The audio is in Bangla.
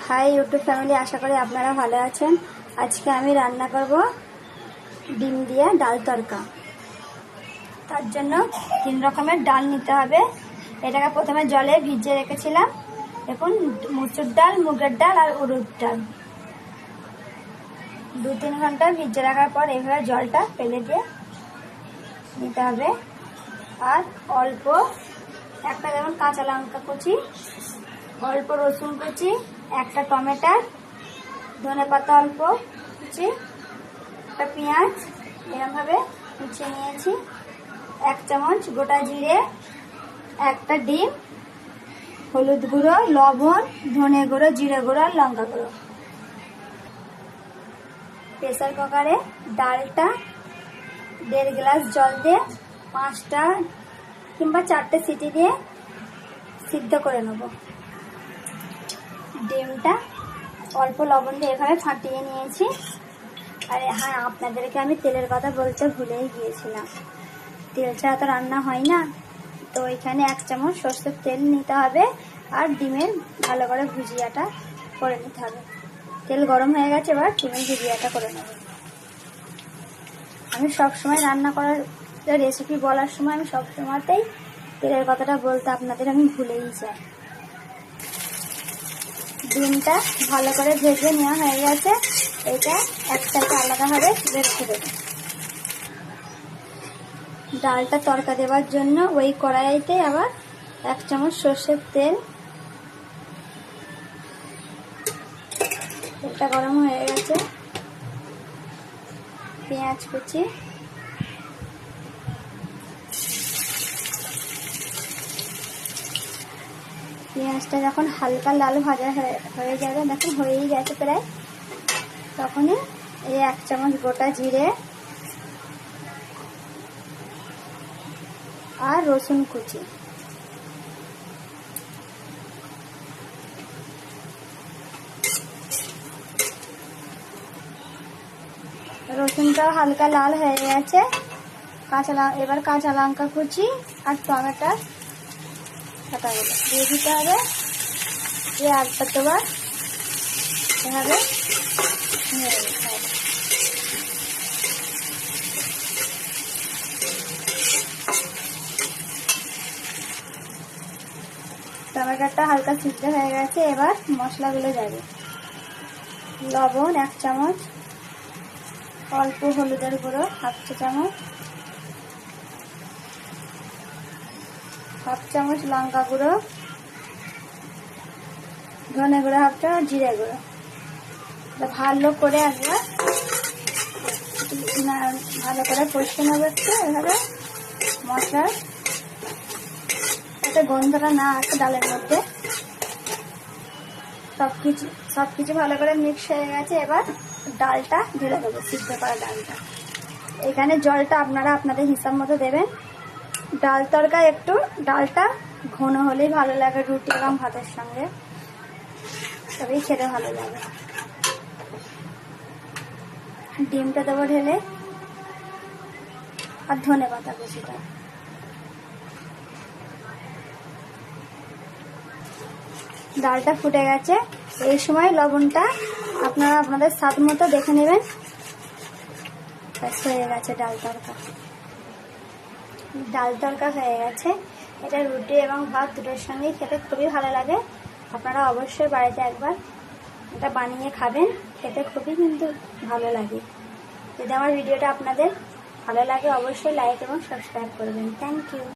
হাই ইউটিউব ফ্যামিলি, আশা করি আপনারা ভালো আছেন। আজকে আমি রান্না করব ডিম দিয়ে ডাল তরকা। তার জন্য 3 রকমের ডাল নিতে হবে। এটাকে প্রথমে জলে ভিজিয়ে রেখেছিলাম। দেখুন, মুসুর ডাল, মুগের ডাল আর উড়দ ডাল 2-3 ঘন্টা ভিজিয়ে রাখার পর এইভাবে জলটা ফেলে দিয়ে নিতে হবে। আর অল্প একটা যেমন কাঁচা লঙ্কা কুচি, অল্প রসুন কুচি, একটা টমেটো, ধনেপাতা অল্প কুচি, একটা পেঁয়াজ এরকমভাবে কুচিয়ে নিয়েছি, 1 চামচ গোটা জিরে, একটা ডিম, হলুদ গুঁড়ো, লবণ, ধনে গুঁড়ো, জিরে গুঁড়ো আর লঙ্কা গুঁড়ো। প্রেসার কুকারে ডালটা 1.5 গ্লাস জল দিয়ে 5টা কিংবা 4টে সিটি দিয়ে সিদ্ধ করে নেব। ডিমটা অল্প লবণ দিয়ে এভাবে ফাটিয়ে নিয়েছি। আর হ্যাঁ, আপনাদেরকে আমি তেলের কথা বলতে ভুলেই গিয়েছিলাম। তেল ছাড়া তো রান্না হয় না। তো এখানে 1 চামচ সরষের তেল নিতে হবে আর ডিমের ভালো করে ভুজিয়াটা করে নিতে হবে। তেল গরম হয়ে গেছে, এবার ডিমের ভুজিয়াটা করে নেব। আমি সবসময় রান্না করার রেসিপি বলার সময় আমি সবসময়তেই তেলের কথাটা বলতে আপনাদের আমি ভুলেই যাই। ডিমটা ভালো করে ভেজে নেওয়া হয়ে গেছে। এটা এক সাইডে আলাদাভাবে রেখে দেবো। ডালটা তরকা দেওয়ার জন্য ওই কড়াইতে আবার 1 চামচ সর্ষের তেল। তেলটা গরম হয়ে গেছে। পেঁয়াজ কুচি, পেঁয়াজটা যখন হালকা লাল ভাজা হয়ে যাবে, দেখুন হয়েই গেছে প্রায়, তখনই এই 1 চামচ গোটা জিরে আর রসুন কুচি, রসুনটাও হালকা লাল হয়ে গেছে। এবার কাঁচা লঙ্কা কুচি আর টমেটো কাটাগুলো দিয়ে দিতে হবে। দিয়ে আরেকটা তোবার এভাবে নেড়ে দিতে হবে। টমেটোটা হালকা সিদ্ধ হয়ে গেছে। এবার মশলাগুলো যাবে। লবণ 1 চামচ, অল্প হলুদের গুঁড়ো 1/2 চামচ, 1/2 চামচ লঙ্কা গুঁড়ো, ধনে গুঁড়ো 1/2 চামচ, জিরে গুঁড়ো। ভালো করে একবার ভালো করে কষে নেবো একটু। এভাবে মশলার যাতে গন্ধটা না আসে ডালের মধ্যে। সবকিছু ভালো করে মিক্স হয়ে গেছে। এবার ডালটা ঢেলে দেবো, সিদ্ধ করা ডালটা। এখানে জলটা আপনারা আপনাদের হিসাব মতো দেবেন। ডাল তরকা একটু ডালটা ঘন হলেই ভালো লাগে, রুটি এবং ভাতের সঙ্গে, তবেই খেতে ভালো লাগে। ডিমটা দেবো ঢেলে, আর ধনেপাতা কুচিটা। ডালটা ফুটে গেছে। এই সময় লবণটা আপনারা আপনাদের স্বাদ মতো দেখে নেবেন। হয়ে গেছে ডাল তরকা। ডাল তরকা হয়ে গেছে। এটা রুটি এবং ভাত দুটোর সঙ্গেই খেতে খুবই ভালো লাগে। আপনারা অবশ্যই বাড়িতে একবার এটা বানিয়ে খাবেন, খেতে খুবই কিন্তু ভালো লাগে। যদি আমার ভিডিওটা আপনাদের ভালো লাগে অবশ্যই লাইক এবং সাবস্ক্রাইব করবেন। Thank you.